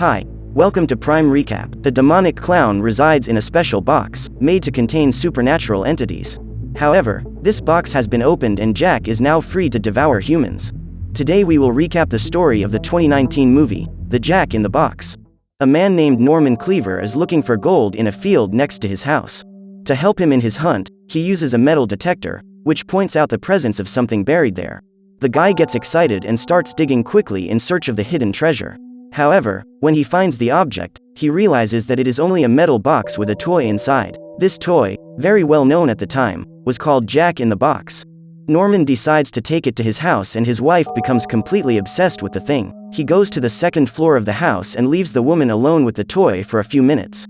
Hi, welcome to Prime Recap. The demonic clown resides in a special box, made to contain supernatural entities. However, this box has been opened and Jack is now free to devour humans. Today we will recap the story of the 2019 movie, The Jack in the Box. A man named Norman Cleaver is looking for gold in a field next to his house. To help him in his hunt, he uses a metal detector, which points out the presence of something buried there. The guy gets excited and starts digging quickly in search of the hidden treasure. However, when he finds the object, he realizes that it is only a metal box with a toy inside. This toy, very well known at the time, was called Jack in the Box. Norman decides to take it to his house and his wife becomes completely obsessed with the thing. He goes to the second floor of the house and leaves the woman alone with the toy for a few minutes.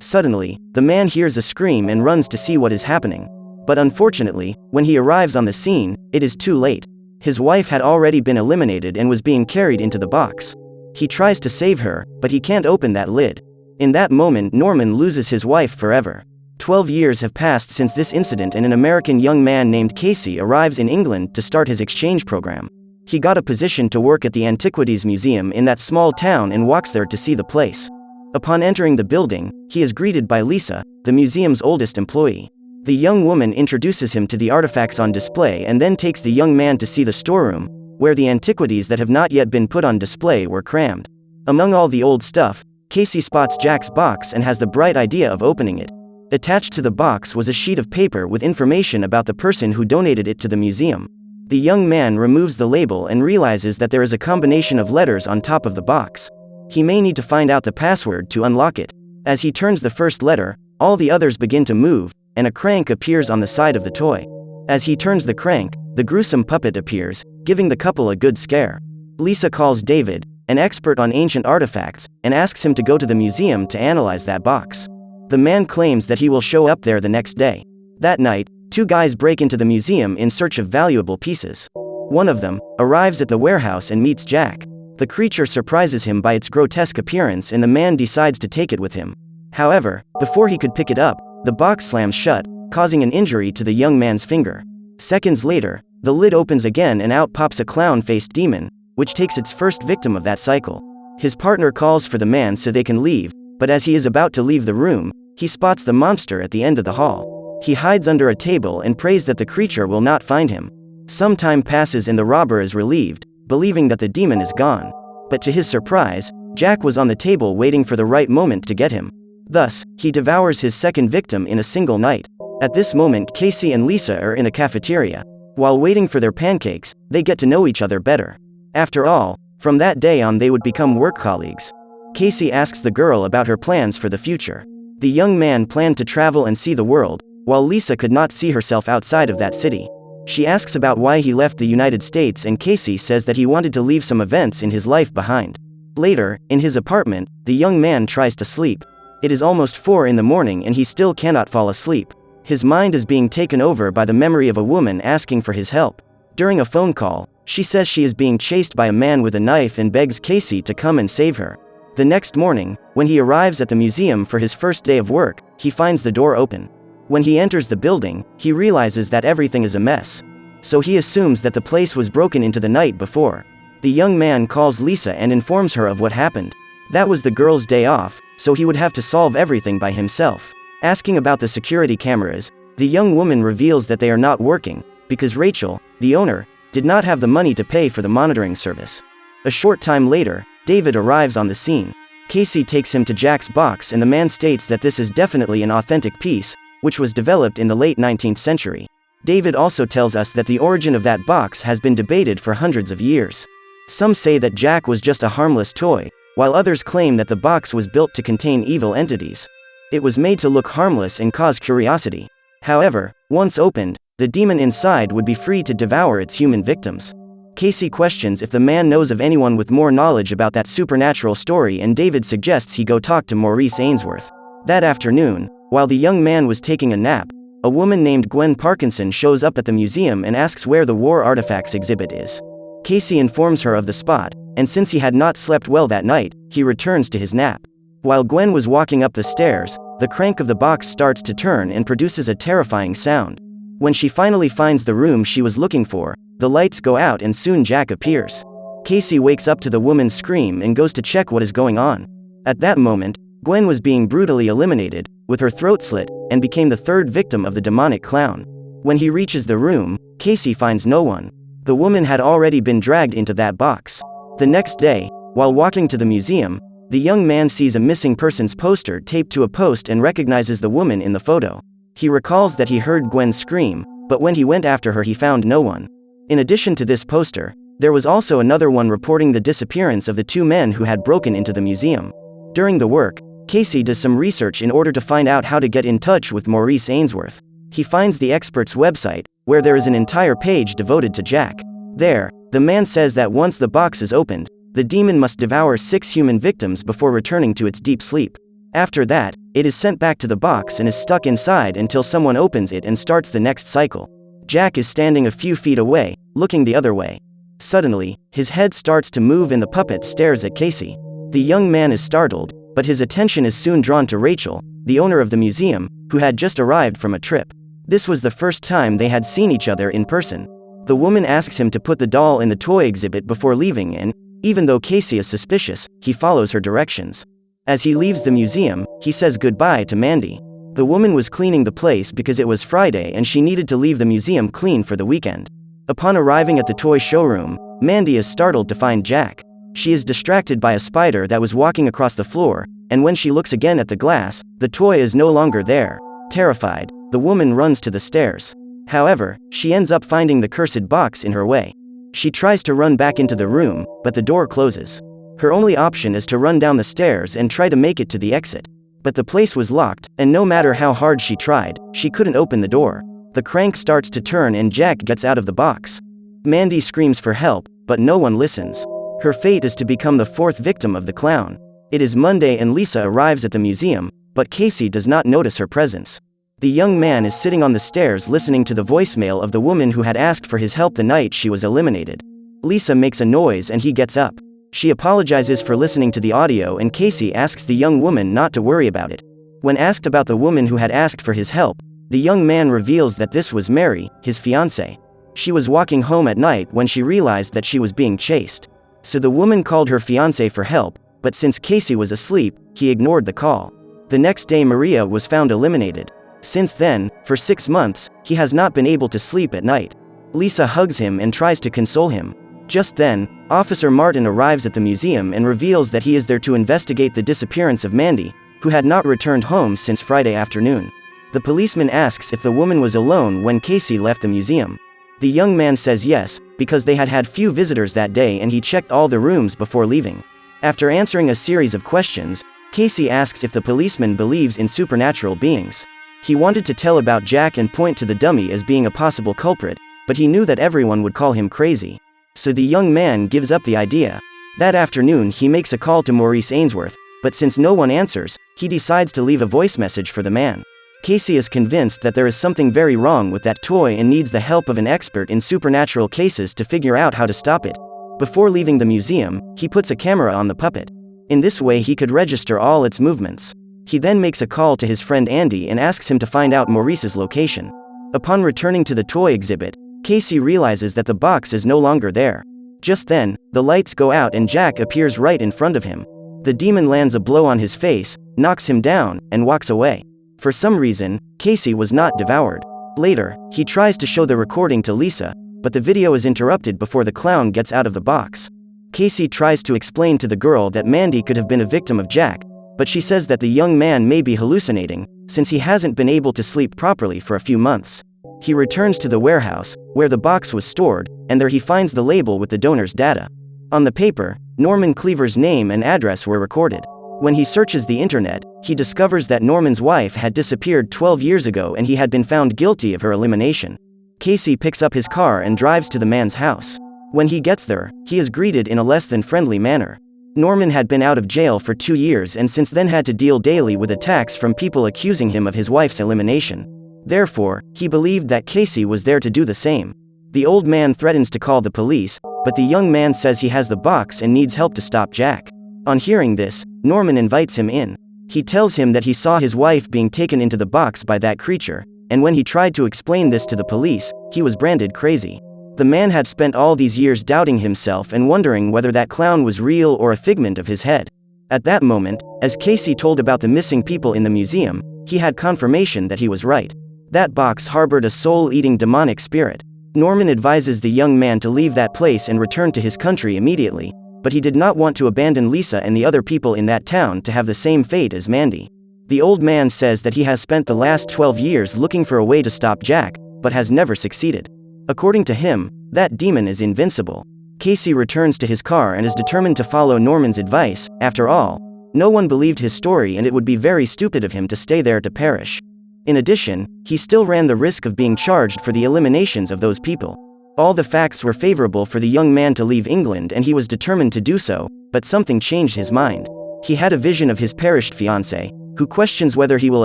Suddenly, the man hears a scream and runs to see what is happening. But unfortunately, when he arrives on the scene, it is too late. His wife had already been eliminated and was being carried into the box. He tries to save her, but he can't open that lid. In that moment, Norman loses his wife forever. 12 years have passed since this incident and an American young man named Casey arrives in England to start his exchange program. He got a position to work at the Antiquities Museum in that small town and walks there to see the place. Upon entering the building, he is greeted by Lisa, the museum's oldest employee. The young woman introduces him to the artifacts on display and then takes the young man to see the storeroom, where the antiquities that have not yet been put on display were crammed. Among all the old stuff, Casey spots Jack's box and has the bright idea of opening it. Attached to the box was a sheet of paper with information about the person who donated it to the museum. The young man removes the label and realizes that there is a combination of letters on top of the box. He may need to find out the password to unlock it. As he turns the first letter, all the others begin to move, and a crank appears on the side of the toy. As he turns the crank, the gruesome puppet appears, giving the couple a good scare. Lisa calls David, an expert on ancient artifacts, and asks him to go to the museum to analyze that box. The man claims that he will show up there the next day. That night, two guys break into the museum in search of valuable pieces. One of them arrives at the warehouse and meets Jack. The creature surprises him by its grotesque appearance and the man decides to take it with him. However, before he could pick it up, the box slams shut, causing an injury to the young man's finger. Seconds later, the lid opens again and out pops a clown-faced demon, which takes its first victim of that cycle. His partner calls for the man so they can leave, but as he is about to leave the room, he spots the monster at the end of the hall. He hides under a table and prays that the creature will not find him. Some time passes and the robber is relieved, believing that the demon is gone. But to his surprise, Jack was on the table waiting for the right moment to get him. Thus, he devours his second victim in a single night. At this moment, Casey and Lisa are in a cafeteria. While waiting for their pancakes, they get to know each other better. After all, from that day on they would become work colleagues. Casey asks the girl about her plans for the future. The young man planned to travel and see the world, while Lisa could not see herself outside of that city. She asks about why he left the United States and Casey says that he wanted to leave some events in his life behind. Later, in his apartment, the young man tries to sleep. It is almost 4 in the morning and he still cannot fall asleep. His mind is being taken over by the memory of a woman asking for his help. During a phone call, she says she is being chased by a man with a knife and begs Casey to come and save her. The next morning, when he arrives at the museum for his first day of work, he finds the door open. When he enters the building, he realizes that everything is a mess. So he assumes that the place was broken into the night before. The young man calls Lisa and informs her of what happened. That was the girl's day off, so he would have to solve everything by himself. Asking about the security cameras, the young woman reveals that they are not working, because Rachel, the owner, did not have the money to pay for the monitoring service. A short time later, David arrives on the scene. Casey takes him to Jack's box and the man states that this is definitely an authentic piece, which was developed in the late 19th century. David also tells us that the origin of that box has been debated for hundreds of years. Some say that Jack was just a harmless toy, while others claim that the box was built to contain evil entities. It was made to look harmless and cause curiosity. However, once opened, the demon inside would be free to devour its human victims. Casey questions if the man knows of anyone with more knowledge about that supernatural story and David suggests he go talk to Maurice Ainsworth. That afternoon, while the young man was taking a nap, a woman named Gwen Parkinson shows up at the museum and asks where the war artifacts exhibit is. Casey informs her of the spot, and since he had not slept well that night, he returns to his nap. While Gwen was walking up the stairs, the crank of the box starts to turn and produces a terrifying sound. When she finally finds the room she was looking for, the lights go out and soon Jack appears. Casey wakes up to the woman's scream and goes to check what is going on. At that moment, Gwen was being brutally eliminated, with her throat slit, and became the third victim of the demonic clown. When he reaches the room, Casey finds no one. The woman had already been dragged into that box. The next day, while walking to the museum, the young man sees a missing persons poster taped to a post and recognizes the woman in the photo. He recalls that he heard Gwen scream, but when he went after her he found no one. In addition to this poster, there was also another one reporting the disappearance of the two men who had broken into the museum. During the work, Casey does some research in order to find out how to get in touch with Maurice Ainsworth. He finds the expert's website, where there is an entire page devoted to Jack. There, the man says that once the box is opened, the demon must devour 6 human victims before returning to its deep sleep. After that, it is sent back to the box and is stuck inside until someone opens it and starts the next cycle. Jack is standing a few feet away, looking the other way. Suddenly, his head starts to move and the puppet stares at Casey. The young man is startled, but his attention is soon drawn to Rachel, the owner of the museum, who had just arrived from a trip. This was the first time they had seen each other in person. The woman asks him to put the doll in the toy exhibit before leaving and, even though Casey is suspicious, he follows her directions. As he leaves the museum, he says goodbye to Mandy. The woman was cleaning the place because it was Friday and she needed to leave the museum clean for the weekend. Upon arriving at the toy showroom, Mandy is startled to find Jack. She is distracted by a spider that was walking across the floor, and when she looks again at the glass, the toy is no longer there. Terrified, the woman runs to the stairs. However, she ends up finding the cursed box in her way. She tries to run back into the room, but the door closes. Her only option is to run down the stairs and try to make it to the exit. But the place was locked, and no matter how hard she tried, she couldn't open the door. The crank starts to turn and Jack gets out of the box. Mandy screams for help, but no one listens. Her fate is to become the 4th victim of the clown. It is Monday and Lisa arrives at the museum, but Casey does not notice her presence. The young man is sitting on the stairs listening to the voicemail of the woman who had asked for his help the night she was eliminated. Lisa makes a noise and he gets up. She apologizes for listening to the audio and Casey asks the young woman not to worry about it. When asked about the woman who had asked for his help, the young man reveals that this was Mary, his fiancée. She was walking home at night when she realized that she was being chased. So the woman called her fiancé for help, but since Casey was asleep, he ignored the call. The next day Maria was found eliminated. Since then, for 6 months, he has not been able to sleep at night. Lisa hugs him and tries to console him. Just then, Officer Martin arrives at the museum and reveals that he is there to investigate the disappearance of Mandy, who had not returned home since Friday afternoon. The policeman asks if the woman was alone when Casey left the museum. The young man says yes, because they had had few visitors that day and he checked all the rooms before leaving. After answering a series of questions, Casey asks if the policeman believes in supernatural beings. He wanted to tell about Jack and point to the dummy as being a possible culprit, but he knew that everyone would call him crazy. So the young man gives up the idea. That afternoon he makes a call to Maurice Ainsworth, but since no one answers, he decides to leave a voice message for the man. Casey is convinced that there is something very wrong with that toy and needs the help of an expert in supernatural cases to figure out how to stop it. Before leaving the museum, he puts a camera on the puppet. In this way he could register all its movements. He then makes a call to his friend Andy and asks him to find out Maurice's location. Upon returning to the toy exhibit, Casey realizes that the box is no longer there. Just then, the lights go out and Jack appears right in front of him. The demon lands a blow on his face, knocks him down, and walks away. For some reason, Casey was not devoured. Later, he tries to show the recording to Lisa, but the video is interrupted before the clown gets out of the box. Casey tries to explain to the girl that Mandy could have been a victim of Jack, but she says that the young man may be hallucinating, since he hasn't been able to sleep properly for a few months. He returns to the warehouse, where the box was stored, and there he finds the label with the donor's data. On the paper, Norman Cleaver's name and address were recorded. When he searches the internet, he discovers that Norman's wife had disappeared 12 years ago and he had been found guilty of her elimination. Casey picks up his car and drives to the man's house. When he gets there, he is greeted in a less than friendly manner. Norman had been out of jail for 2 years and since then had to deal daily with attacks from people accusing him of his wife's elimination. Therefore, he believed that Casey was there to do the same. The old man threatens to call the police, but the young man says he has the box and needs help to stop Jack. On hearing this, Norman invites him in. He tells him that he saw his wife being taken into the box by that creature, and when he tried to explain this to the police, he was branded crazy. The man had spent all these years doubting himself and wondering whether that clown was real or a figment of his head. At that moment, as Casey told about the missing people in the museum, he had confirmation that he was right. That box harbored a soul-eating demonic spirit. Norman advises the young man to leave that place and return to his country immediately, but he did not want to abandon Lisa and the other people in that town to have the same fate as Mandy. The old man says that he has spent the last 12 years looking for a way to stop Jack, but has never succeeded. According to him, that demon is invincible. Casey returns to his car and is determined to follow Norman's advice. After all, no one believed his story and it would be very stupid of him to stay there to perish. In addition, he still ran the risk of being charged for the eliminations of those people. All the facts were favorable for the young man to leave England and he was determined to do so, but something changed his mind. He had a vision of his perished fiancée, who questions whether he will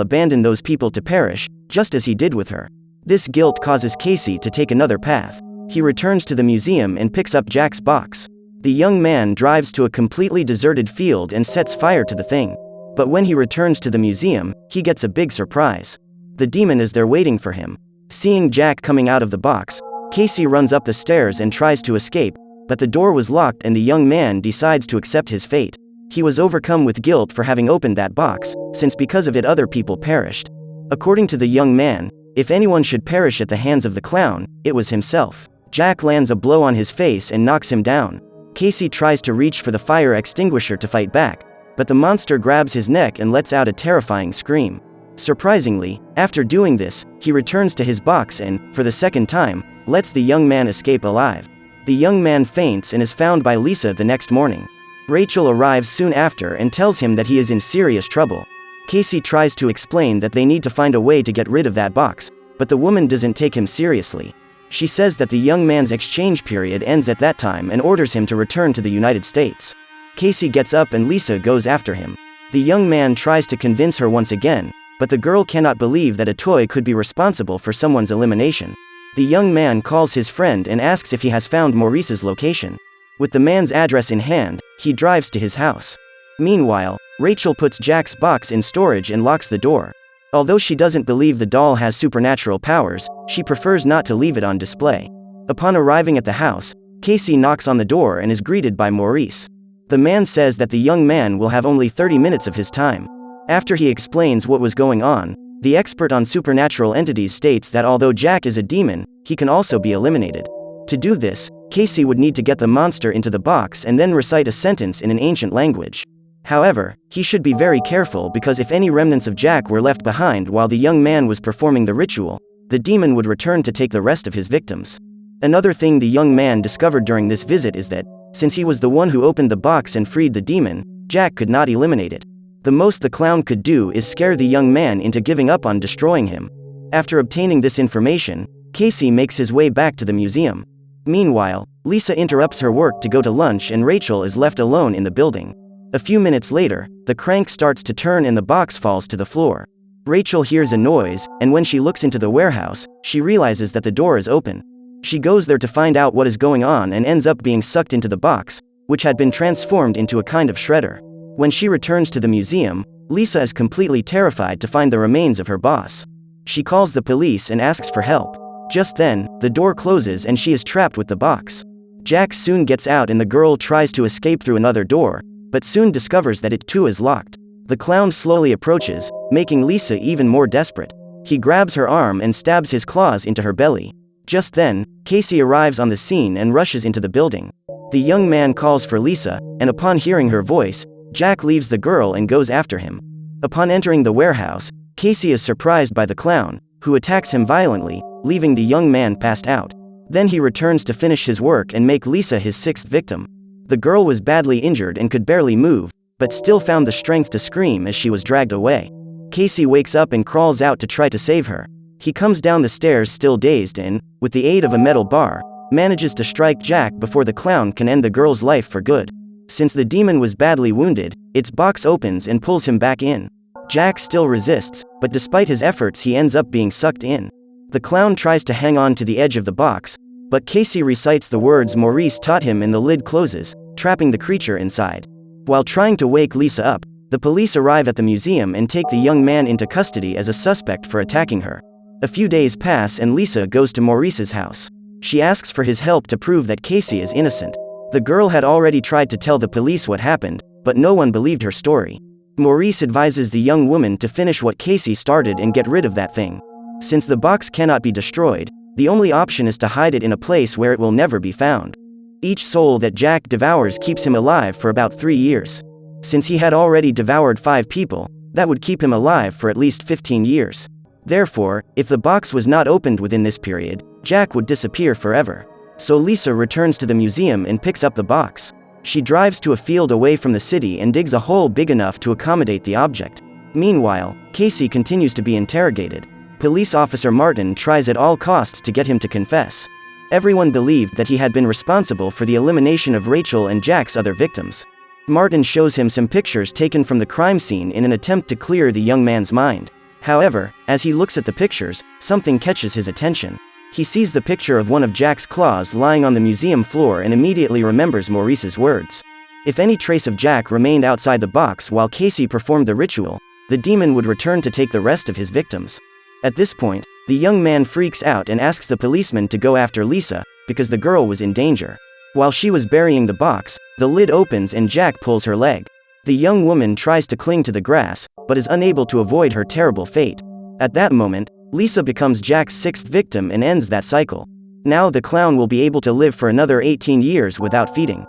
abandon those people to perish, just as he did with her. This guilt causes Casey to take another path. He returns to the museum and picks up Jack's box. The young man drives to a completely deserted field and sets fire to the thing. But when he returns to the museum, he gets a big surprise. The demon is there waiting for him. Seeing Jack coming out of the box, Casey runs up the stairs and tries to escape, but the door was locked and the young man decides to accept his fate. He was overcome with guilt for having opened that box, since because of it other people perished. According to the young man, if anyone should perish at the hands of the clown, it was himself. Jack lands a blow on his face and knocks him down. Casey tries to reach for the fire extinguisher to fight back, but the monster grabs his neck and lets out a terrifying scream. Surprisingly, after doing this, he returns to his box and, for the second time, lets the young man escape alive. The young man faints and is found by Lisa the next morning. Rachel arrives soon after and tells him that he is in serious trouble. Casey tries to explain that they need to find a way to get rid of that box, but the woman doesn't take him seriously. She says that the young man's exchange period ends at that time and orders him to return to the United States. Casey gets up and Lisa goes after him. The young man tries to convince her once again, but the girl cannot believe that a toy could be responsible for someone's elimination. The young man calls his friend and asks if he has found Maurice's location. With the man's address in hand, he drives to his house. Meanwhile, Rachel puts Jack's box in storage and locks the door. Although she doesn't believe the doll has supernatural powers, she prefers not to leave it on display. Upon arriving at the house, Casey knocks on the door and is greeted by Maurice. The man says that the young man will have only 30 minutes of his time. After he explains what was going on, the expert on supernatural entities states that although Jack is a demon, he can also be eliminated. To do this, Casey would need to get the monster into the box and then recite a sentence in an ancient language. However, he should be very careful because if any remnants of Jack were left behind while the young man was performing the ritual, the demon would return to take the rest of his victims. Another thing the young man discovered during this visit is that, since he was the one who opened the box and freed the demon, Jack could not eliminate it. The most the clown could do is scare the young man into giving up on destroying him. After obtaining this information, Casey makes his way back to the museum. Meanwhile, Lisa interrupts her work to go to lunch and Rachel is left alone in the building. A few minutes later, the crank starts to turn and the box falls to the floor. Rachel hears a noise, and when she looks into the warehouse, she realizes that the door is open. She goes there to find out what is going on and ends up being sucked into the box, which had been transformed into a kind of shredder. When she returns to the museum, Lisa is completely terrified to find the remains of her boss. She calls the police and asks for help. Just then, the door closes and she is trapped with the box. Jack soon gets out and the girl tries to escape through another door, but soon discovers that it too is locked. The clown slowly approaches, making Lisa even more desperate. He grabs her arm and stabs his claws into her belly. Just then, Casey arrives on the scene and rushes into the building. The young man calls for Lisa, and upon hearing her voice, Jack leaves the girl and goes after him. Upon entering the warehouse, Casey is surprised by the clown, who attacks him violently, leaving the young man passed out. Then he returns to finish his work and make Lisa his sixth victim. The girl was badly injured and could barely move, but still found the strength to scream as she was dragged away. Casey wakes up and crawls out to try to save her. He comes down the stairs still dazed and, with the aid of a metal bar, manages to strike Jack before the clown can end the girl's life for good. Since the demon was badly wounded, its box opens and pulls him back in. Jack still resists, but despite his efforts he ends up being sucked in. The clown tries to hang on to the edge of the box, but Casey recites the words Maurice taught him and the lid closes, trapping the creature inside. While trying to wake Lisa up, the police arrive at the museum and take the young man into custody as a suspect for attacking her. A few days pass and Lisa goes to Maurice's house. She asks for his help to prove that Casey is innocent. The girl had already tried to tell the police what happened, but no one believed her story. Maurice advises the young woman to finish what Casey started and get rid of that thing. Since the box cannot be destroyed, the only option is to hide it in a place where it will never be found. Each soul that Jack devours keeps him alive for about 3 years. Since he had already devoured 5 people, that would keep him alive for at least 15 years. Therefore, if the box was not opened within this period, Jack would disappear forever. So Lisa returns to the museum and picks up the box. She drives to a field away from the city and digs a hole big enough to accommodate the object. Meanwhile, Casey continues to be interrogated. Police officer Martin tries at all costs to get him to confess. Everyone believed that he had been responsible for the elimination of Rachel and Jack's other victims. Martin shows him some pictures taken from the crime scene in an attempt to clear the young man's mind. However, as he looks at the pictures, something catches his attention. He sees the picture of one of Jack's claws lying on the museum floor and immediately remembers Maurice's words. If any trace of Jack remained outside the box while Casey performed the ritual, the demon would return to take the rest of his victims. At this point, the young man freaks out and asks the policeman to go after Lisa, because the girl was in danger. While she was burying the box, the lid opens and Jack pulls her leg. The young woman tries to cling to the grass, but is unable to avoid her terrible fate. At that moment, Lisa becomes Jack's 6th victim and ends that cycle. Now the clown will be able to live for another 18 years without feeding.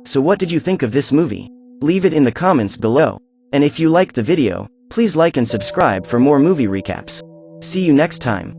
So what did you think of this movie? Leave it in the comments below. And if you liked the video, please like and subscribe for more movie recaps. See you next time.